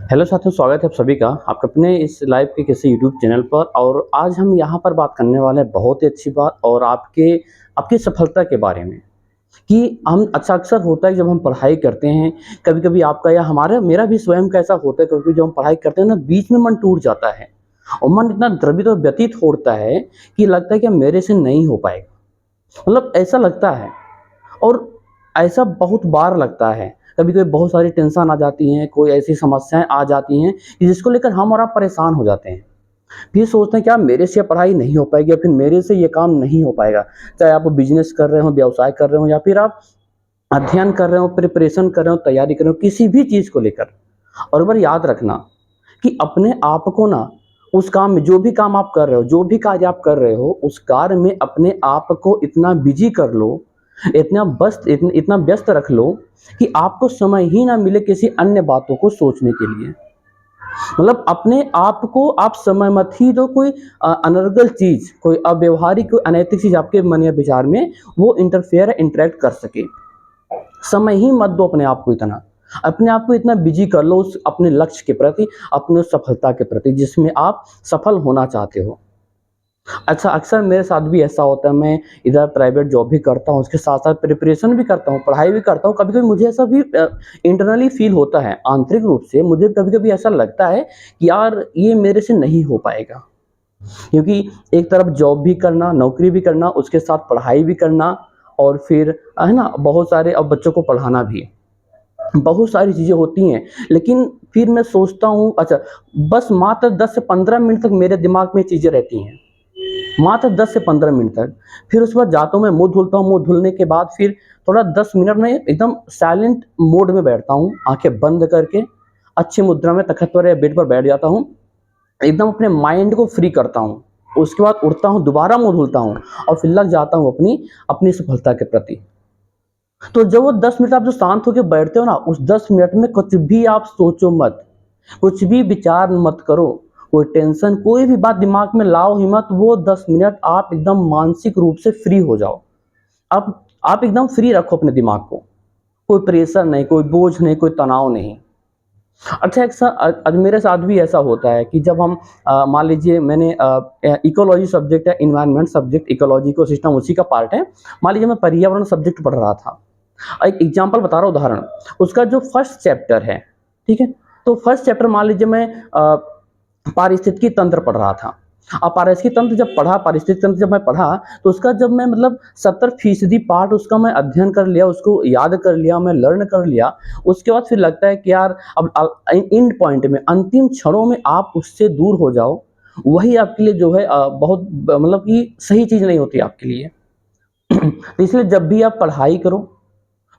Hello साथियों, स्वागत है आप सभी का आपके अपने इस लाइव के किसी यूट्यूब चैनल पर। और आज हम यहाँ पर बात करने वाले हैं बहुत ही अच्छी बात और आपके आपकी सफलता के बारे में कि हम अच्छा अक्सर होता है जब हम पढ़ाई करते हैं, कभी-कभी आपका या हमारा मेरा भी स्वयं का ऐसा होता है, क्योंकि जब हम पढ़ाई करते हैं ना बीच में मन टूट जाता है और मन इतना द्रवित और व्यतीत होता है कि लगता है कि अब मेरे से नहीं हो पाएगा। मतलब ऐसा लगता है और ऐसा बहुत बार लगता है। कभी-कभी बहुत सारी टेंशन आ जाती हैं, कोई ऐसी समस्याएँ आ जाती हैं कि जिसको लेकर हम और आप परेशान हो जाते हैं। फिर सोचते हैं क्या मेरे से ये पढ़ाई नहीं हो पाएगी या फिर मेरे से ये काम नहीं हो पाएगा। चाहे आप बिज़नेस कर रहे हो, व्यवसाय कर रहे हो या फिर आप अध्ययन कर रहे हो, प्रिपरेशन कर रहे हो, तैयारी कर रहे हो, किसी भी चीज़ को लेकर। और एक बार याद रखना कि अपने आप को ना उस काम में जो भी काम आप कर रहे हो, जो भी कार्य आप कर रहे हो, उस कार्य में अपने आप को इतना बिज़ी कर लो, इतना व्यस्त रख लो कि आपको समय ही ना मिले किसी अन्य बातों को सोचने के लिए। मतलब अपने आप को आप समय मत ही दो कोई अनर्गल चीज़, कोई अव्यावहारिक, कोई अनैतिक चीज़ आपके मन या विचार में वो इंटरैक्ट कर सके। समय ही मत दो अपने आप को इतना। अपने आप को इतना बिज़ी कर लो उस अपने लक्ष्य के प्रति, अपनी उस सफलता के प्रति जिसमें आप सफल होना चाहते हो। अच्छा, अक्सर मेरे साथ भी ऐसा होता है, मैं इधर प्राइवेट जॉब भी करता हूँ, उसके साथ-साथ प्रिपरेशन भी करता हूँ, पढ़ाई भी करता हूँ। कभी-कभी मुझे ऐसा भी इंटरनली फ़ील होता है, आंतरिक रूप से मुझे कभी-कभी ऐसा लगता है कि यार ये मेरे से नहीं हो पाएगा। क्योंकि एक तरफ जॉब भी करना, नौकरी भी करना, उसके साथ पढ़ाई भी करना और फिर है ना, बहुत सारे अब बच्चों को पढ़ाना भी। बहुत सारी चीज़ें होती हैं, लेकिन फिर मैं सोचता हूँ अच्छा, बस मात्र 10 से 15 मिनट तक मेरे दिमाग में चीज़ें रहती हैं। मात्र 10 से 15 मिनट तक। फिर उसके बाद जाता हूँ, मैं मुँह धुलता हूँ, मुँह धुलने के बाद फिर थोड़ा 10 मिनट में एकदम साइलेंट मोड में बैठता हूँ, आँखें बंद करके, अच्छी मुद्रा में तख़्त पर या बेड पर बैठ जाता हूँ, एकदम अपने माइंड को फ्री करता हूँ। उसके बाद उठता हूँ, दोबारा मुँह धुलता हूँ और फिर लग जाता हूँ अपनी अपनी सफलता के प्रति। तो जब वो 10 मिनट आप जो शांत होके बैठते हो ना, उस 10 मिनट में कुछ भी आप सोचो मत, कुछ भी विचार मत करो, कोई टेंशन, कोई भी बात दिमाग में लाओ ही मत। वो 10 मिनट आप एकदम मानसिक रूप से फ्री हो जाओ। आप एकदम फ्री रखो अपने दिमाग को, कोई प्रेशर नहीं, कोई बोझ नहीं, कोई तनाव नहीं। अच्छा, एक आज मेरे साथ भी ऐसा होता है कि जब हम मान लीजिए मैंने इकोलॉजी सब्जेक्ट है, एनवायरनमेंट सब्जेक्ट, इकोलॉजी इकोसिस्टम उसी का पार्ट है। मान लीजिए मैं पर्यावरण सब्जेक्ट पढ़ रहा था। एक एग्जांपल बता रहा हूँ, उदाहरण। उसका जो फर्स्ट चैप्टर है, ठीक है? तो फर्स्ट चैप्टर मान लीजिए मैं पारिस्थितिकी तंत्र पढ़ रहा था। अब पारिस्थितिक तंत्र जब मैं पढ़ा, तो उसका जब मैं मतलब 70% पार्ट उसका मैं अध्ययन कर लिया, उसको याद कर लिया, मैं लर्न कर लिया। उसके बाद फिर लगता है कि यार अब एंड पॉइंट में, अंतिम क्षणों में आप उससे दूर हो जाओ, वही आपके लिए जो है बहुत मतलब कि सही चीज़ नहीं होती आपके लिए। तो इसलिए जब भी आप पढ़ाई करो,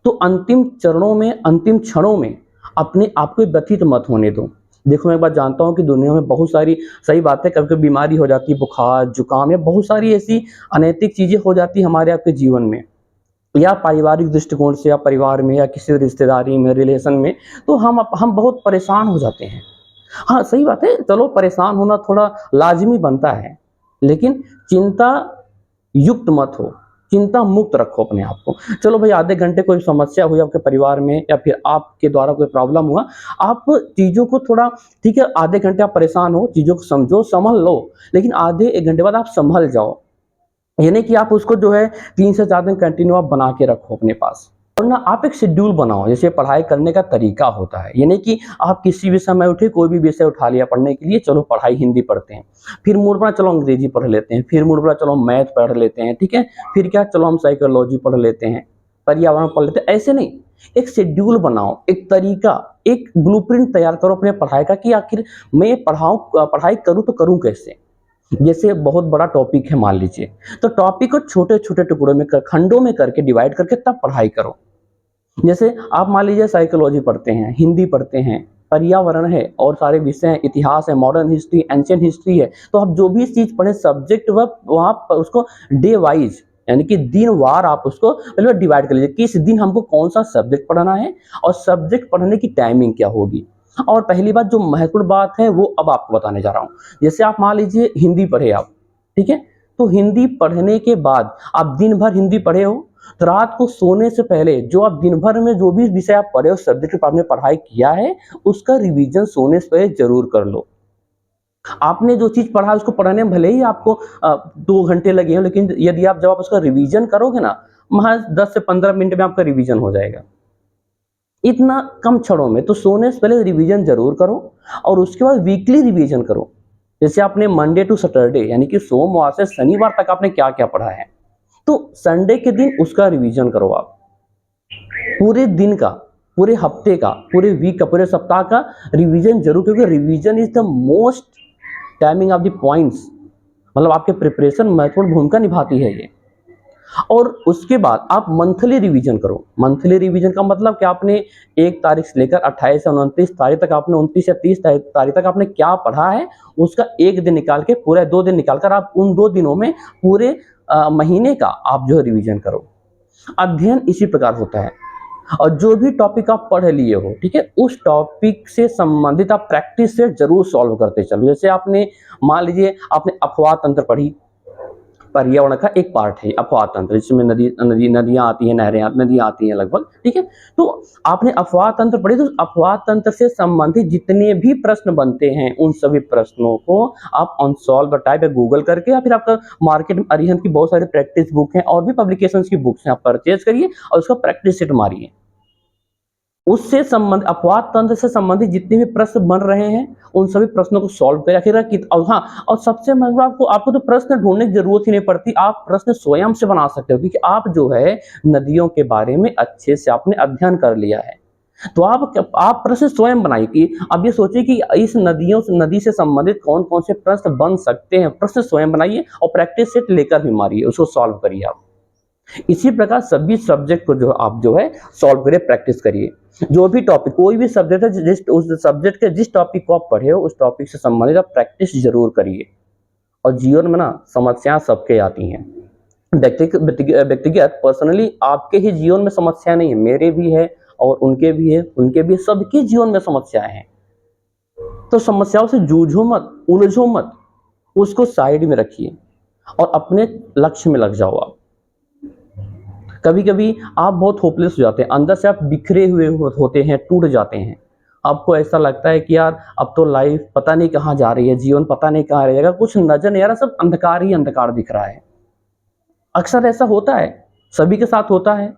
तो अंतिम चरणों में, अंतिम क्षणों में अपने आप को व्यथित मत होने दो। देखो, मैं एक बात जानता हूँ कि दुनिया में बहुत सारी, सही बात है, कभी-कभी बीमारी हो जाती है, बुखार, जुकाम या बहुत सारी ऐसी अनैतिक चीज़ें हो जाती हैं हमारे आपके जीवन में, या पारिवारिक दृष्टिकोण से या परिवार में या किसी रिश्तेदारी में, रिलेशन में, तो हम बहुत परेशान हो जाते हैं। हाँ, सही बात है, चलो परेशान होना थोड़ा लाज़मी बनता है, लेकिन चिंता युक्त मत हो, चिंता मुक्त रखो अपने आप को। चलो भाई, आधे घंटे कोई समस्या हुई आपके परिवार में या फिर आपके द्वारा कोई प्रॉब्लम हुआ, आप चीज़ों को थोड़ा, ठीक है, आधे घंटे आप परेशान हो, चीज़ों को समझो, सँभल लो, लेकिन आधे 1 घंटे बाद आप सँभल जाओ। ये नहीं कि आप उसको जो है 3 से 4 दिन कंटिन्यू आप बना के रखो अपने पास। और ना आप एक शेड्यूल बनाओ, जैसे पढ़ाई करने का तरीका होता है। ये नहीं कि आप किसी भी समय उठे, कोई भी विषय उठा लिया पढ़ने के लिए, चलो पढ़ाई हिंदी पढ़ते हैं। फिर मूड बना चलो अंग्रेजी पढ़ लेते हैं, फिर मूड बना चलो मैथ पढ़ लेते हैं, ठीक है? फिर क्या, चलो हम साइकोलॉजी पढ़ लेते हैं, पर्यावरण पढ़ लेते हैं। ऐसे नहीं, एक शेड्यूल बनाओ, एक तरीका, एक ब्लूप्रिंट तैयार करो अपने पढ़ाई का कि आखिर मैं पढ़ाई करूँ तो करूँ कैसे? जैसे बहुत बड़ा टॉपिक है मान लीजिए, तो टॉपिक को छोटे-छोटे टुकड़ों में खंडों में करके डिवाइड करके तब पढ़ाई करो। जैसे आप मान लीजिए साइकोलॉजी पढ़ते हैं, हिंदी पढ़ते हैं, पर्यावरण है और सारे विषय हैं, इतिहास है, मॉडर्न हिस्ट्री, एंशिएंट हिस्ट्री है। तो आप जो भी चीज़ पढ़ें सब्जेक्ट व वहाँ प उसको डे वाइज़, यानी कि दिनवार आप उसको पहले डिवाइड कर लीजिए, किस दिन हमको कौन-सा सब्जेक्ट पढ़ना है और सब्जेक्ट पढ़ने की टाइमिंग क्या होगी। और पहली बात, जो महत्वपूर्ण बात है वो अब आपको बताने जा रहा हूँ। जैसे आप मान लीजिए हिंदी पढ़े आप, ठीक है? तो हिंदी पढ़ने के बाद आप दिन भर हिंदी पढ़े हो, तो रात को सोने से पहले जो आप दिन भर में जो भी विषय आप पढ़े हो, सब्जेक्ट पे आपने पढ़ाई किया है, उसका रिवीजन सोने से पहले ज़रूर कर लो। आपने जो चीज़ पढ़ा उसको पढ़ने में भले ही आपको 2 घंटे लगे हों, लेकिन यदि आप जब आप उसका रिवीजन करोगे ना, महज़ 10 से 15 मिनट में आपका रिवीजन हो जाएगा। इतना कम क्षणों में, तो सोने से पहले रिवीजन ज़रूर करो और उसके बाद वीकली रिवीजन करो। जैसे आपने मंडे टू सैटरडे यानी कि सोमवार से शनिवार तक आपने क्या-क्या पढ़ा है, तो संडे के दिन उसका रिवीजन करो आप। पूरे दिन का, पूरे हफ्ते का, पूरे वीक का, पूरे सप्ताह का रिवीजन ज़रूर, क्योंकि revision is the most timing of the points, मतलब आपके प्रिपरेशन महत्वपूर्ण भूमिका निभाती है ये। और उसके बाद आप मंथली रिवीजन करो। मंथली रिवीजन का मतलब कि आपने 1 तारीख से लेकर 28 या 29 तारीख तक, आपने 29 या 30 तारीख तक आपने क्या पढ़ा है, उसका 1 दिन निकाल के, पूरा 2 दिन निकाल कर आप उन 2 दिनों में पूरे महीने का आप जो है रिवीजन करो। अध्ययन इसी प्रकार होता है, और जो भी टॉपिक आप पढ़ लिए हो, ठीक है, उस टॉपिक से संबंधित आप प्रैक्टिस से जरूर सॉल्व करते चलो। जैसे आपने मान लीजिए आपने अपवाद तंत्र पढ़ी, पर्यावरण का एक पार्ट है अपवाद तंत्र, जिसमें नदियां आती हैं, नदियां आती हैं लगभग, ठीक है। तो आपने अपवाद तंत्र पढ़ी, तो अपवाद तंत्र से संबंधित जितने भी प्रश्न बनते हैं, उन सभी प्रश्नों को आप अनसॉल्व टाइप या गूगल करके, या फिर आपका मार्केट में अरिहंत की बहुत सारी प्रैक्टिस बुक हैं और भी पब्लिकेशंस की बुक्स हैं, आप परचेज करिए और उसका प्रैक्टिस सेट मारिए। उससे संबंध अपवाद तंत्र से संबंधित जितने भी प्रश्न बन रहे हैं, उन सभी प्रश्नों को सॉल्व कर आखिर और हाँ, और सबसे महत्वपूर्ण, आपको आपको तो प्रश्न ढूंढने की जरूरत ही नहीं पड़ती, आप प्रश्न स्वयं से बना सकते हो, क्योंकि आप जो है नदियों के बारे में अच्छे से आपने अध्ययन कर लिया है। तो आप प्रश्न स्वयं बनाइए कि अब ये सोचिए कि इस नदी से संबंधित कौन कौन से प्रश्न बन सकते हैं, प्रश्न स्वयं बनाइए और प्रैक्टिस सेट लेकर भी मारिए, उसको सॉल्व करिए आप। इसी प्रकार सभी सब्जेक्ट को जो आप जो है सॉल्व करिए, प्रैक्टिस करिए। जो भी टॉपिक, कोई भी सब्जेक्ट है, जिस उस सब्जेक्ट के जिस टॉपिक को आप पढ़े हो, उस टॉपिक से संबंधित आप प्रैक्टिस जरूर करिए। और जीवन में ना समस्याएं सबके आती हैं, व्यक्तिगत पर्सनली आपके ही जीवन में समस्या नहीं है, मेरे भी है और उनके भी है, उनके भी, सबके जीवन में समस्याएं हैं। तो समस्याओं से जूझो मत, उलझो मत, उसको साइड में रखिए और अपने लक्ष्य में लग जाओ आप। कभी कभी आप बहुत होपलेस हो जाते हैं, अंदर से आप बिखरे हुए होते हैं, टूट जाते हैं। आपको ऐसा लगता है कि यार अब तो लाइफ पता नहीं कहाँ जा रही है, जीवन पता नहीं कहाँ रहेगा, कुछ नजर नहीं आ रहा, सब अंधकार ही अंधकार दिख रहा है। अक्सर ऐसा होता है, सभी के साथ होता है।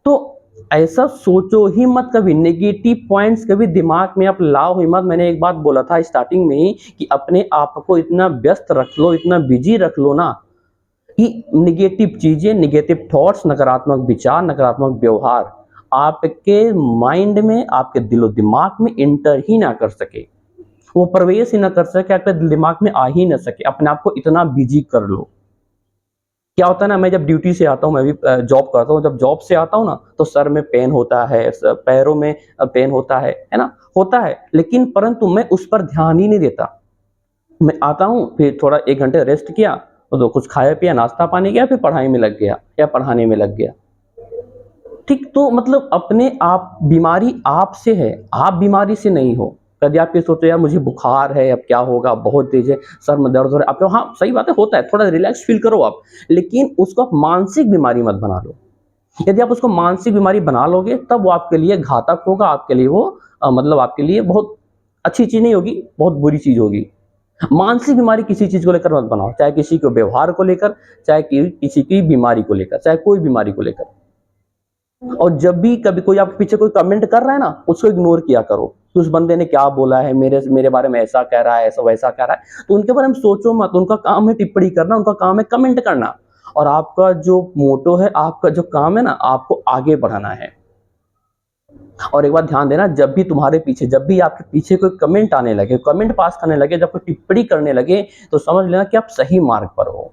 तो ऐसा सोचो ही मत कभी, नेगेटिव पॉइंट्स कभी दिमाग में आप लाओ ही मत। मैंने एक बात बोला था स्टार्टिंग में ही कि अपने आप को इतना व्यस्त रख लो, इतना बिजी रख लो ना, कि नेगेटिव चीजें, नेगेटिव थॉट्स, नकारात्मक विचार, नकारात्मक व्यवहार आपके माइंड में, आपके दिलो दिमाग में इंटर ही ना कर सके, वो प्रवेश ही ना कर सके, आपके दिमाग में आ ही ना सके। अपने आप को इतना बिजी कर लो। क्या होता है ना, मैं जब ड्यूटी से आता हूँ, मैं भी जॉब करता हूँ, जब जॉब से आता हूँ ना, तो सर में पेन होता है, पैरों में पेन होता है ना, होता है, लेकिन परंतु मैं उस पर ध्यान ही नहीं देता। मैं आता हूँ, फिर थोड़ा 1 घंटे रेस्ट किया, तो कुछ खाया पिया, नाश्ता पानी किया, फिर पढ़ाई में लग गया या पढ़ाने में लग गया। ठीक, तो मतलब अपने आप, बीमारी आपसे है, आप बीमारी से नहीं हो। कभी आप ये सोचो यार मुझे बुखार है, अब क्या होगा, बहुत तेज है, सर में दर्द हो रहा है, आपको, हाँ सही बात है, होता है, थोड़ा रिलैक्स फील करो आप, लेकिन उसको आप मानसिक बीमारी मत बना लो। यदि आप उसको मानसिक बीमारी बना लोगे, तब वो आपके लिए घातक होगा, आपके लिए वो मतलब आपके लिए बहुत अच्छी चीज नहीं होगी, बहुत बुरी चीज होगी। मानसिक बीमारी किसी चीज को लेकर मत बनाओ, चाहे किसी को व्यवहार को लेकर, चाहे किसी की बीमारी को लेकर, चाहे कोई बीमारी को लेकर। और जब भी कभी कोई आपके पीछे कोई कमेंट कर रहा है ना, उसको इग्नोर किया करो कि उस बंदे ने क्या बोला है, मेरे बारे में ऐसा कह रहा है, ऐसा वैसा कह रहा है, तो उनके बारे में सोचो मत। उनका काम है टिप्पणी करना, उनका काम है कमेंट करना, और आपका जो मोटो है, आपका जो काम है ना, आपको आगे बढ़ाना है। और एक बात ध्यान देना, जब भी तुम्हारे पीछे, जब भी आपके पीछे कोई कमेंट आने लगे, कमेंट पास करने लगे, जब कोई टिप्पणी करने लगे, तो समझ लेना कि आप सही मार्ग पर हो।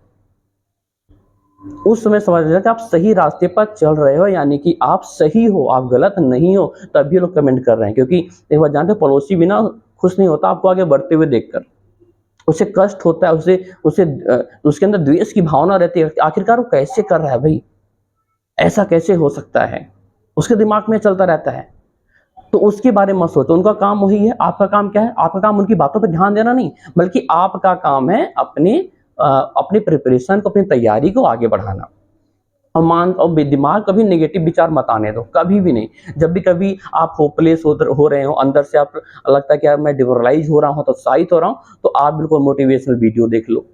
उस समय समझ लेना कि आप सही रास्ते पर चल रहे हो, यानी कि आप सही हो, आप गलत नहीं हो, तभी लोग कमेंट कर रहे हैं। क्योंकि एक बात जानते हो, पड़ोसी भी ना खुश नहीं होता आपको आगे बढ़ते हुए देखकर, उसे कष्ट होता है, उसे उसे उसके अंदर द्वेष की भावना रहती है, आखिरकार वो कैसे कर रहा है भाई, ऐसा कैसे हो सकता है, उसके दिमाग में चलता रहता है। तो उसके बारे में मत सोचो, उनका काम वही है, आपका काम क्या है, आपका काम उनकी बातों पर ध्यान देना नहीं, बल्कि आपका काम है अपनी प्रिपरेशन को, अपनी तैयारी को आगे बढ़ाना। और दिमाग कभी नेगेटिव विचार मत आने दो, कभी भी नहीं। जब भी कभी आप होपलेस हो रहे हो, अंदर से आप लगता है कि यार मैं डिमोरलाइज़ हो रहा हूँ, हतोत्साहित हो रहा हूँ, तो आप बिल्कुल मोटिवेशनल वीडियो देख लो।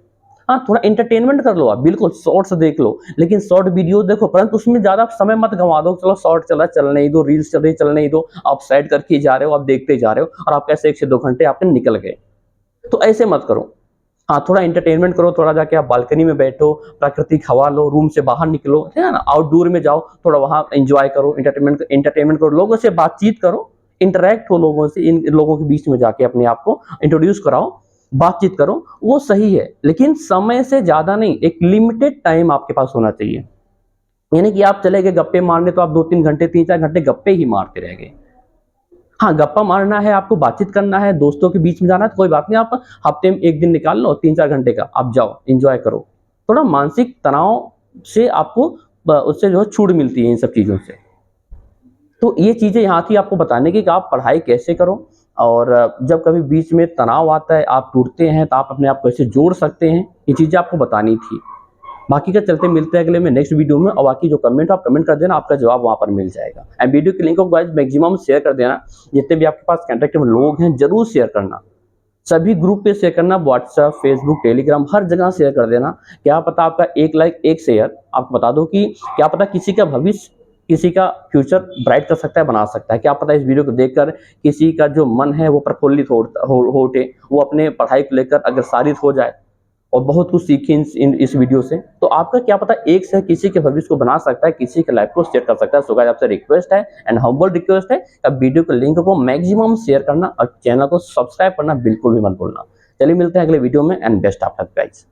हाँ, थोड़ा एंटरटेनमेंट कर लो आप, बिल्कुल शॉर्ट्स देख लो, लेकिन शॉर्ट वीडियो देखो, परंतु उसमें ज़्यादा समय मत गँवा दो। चलो शॉर्ट चला, चलने ही दो, रील्स चल रही, चलने ही दो, आप साइड करके जा रहे हो, आप देखते जा रहे हो और आप कैसे 1 से 2 घंटे आपके निकल गए। तो ऐसे मत करो। हाँ, थोड़ा एंटरटेनमेंट करो, थोड़ा जाके आप बालकनी में बैठो, प्राकृतिक हवा लो, रूम से बाहर निकलो, है ना? आउटडोर में जाओ, थोड़ा वहाँ एन्जॉय करो, एंटरटेनमेंट करो, लोगों से बातचीत करो, इंटरैक्ट हो लोगों से, इन लोगों के बीच में जाके अपने आप को इंट्रोड्यूस कराओ, बातचीत करो, वो सही है। लेकिन समय से ज़्यादा नहीं, एक लिमिटेड टाइम आपके पास होना चाहिए। यानी कि आप चले गए गप्पे मारने, तो आप 2-3 घंटे, 3-4 घंटे गप्पे ही मारते रह गए। हाँ, गप्पा मारना है, आपको बातचीत करना है, दोस्तों के बीच में जाना है, तो कोई बात नहीं, आप हफ्ते में 1 दिन निकाल लो, 3-4 घंटे का, आप जाओ, एन्जॉय करो। थोड़ा मानसिक तनाव से आपको उससे जो है छूट मिलती है इन सब चीज़ों से। तो ये चीज़ें यहाँ थी आपको बताने की कि आप पढ़ाई कैसे करो, और जब कभी बीच में तनाव आता है, आप टूटते हैं, तो आप अपने आप को कैसे जोड़ सकते हैं, ये चीज़ें आपको बतानी थी। बाकी का चलते मिलते हैं अगले में नेक्स्ट वीडियो में, और बाकी जो कमेंट आप कमेंट कर देना, आपका जवाब वहाँ पर मिल जाएगा। एंड वीडियो के लिंक को गाइस मैक्सिमम शेयर कर देना, जितने भी आपके पास कॉन्टैक्ट में लोग हैं ज़रूर शेयर करना। सभी ग्रुप पे शेयर करना, व्हाट्सएप, फेसबुक, टेलीग्राम, हर जगह शेयर कर देना। क्या पता आपका एक लाइक, एक शेयर आपको बता दो कि क्या पता किसी का भविष्य, किसी का फ्यूचर ब्राइट कर सकता है, बना सकता है। क्या पता इस वीडियो को देखकर किसी का जो मन है वो प्रफुल्लित हो उठे, वो अपने पढ़ाई को लेकर अग्रसारित हो जाए और बहुत कुछ सीखे इस वीडियो से। तो आपका क्या पता एक से किसी के भविष्य को बना सकता है, किसी के लाइफ को शेयर कर सकता है। सो गाइस आपसे रिक्वेस्ट है एंड हम्बल रिक्वेस्ट है कि आप वीडियो के लिंक को मैक्सिमम शेयर करना और चैनल को सब्सक्राइब करना बिल्कुल भी मत भूलना। चलिए मिलते हैं अगले वीडियो में, and best of luck guys.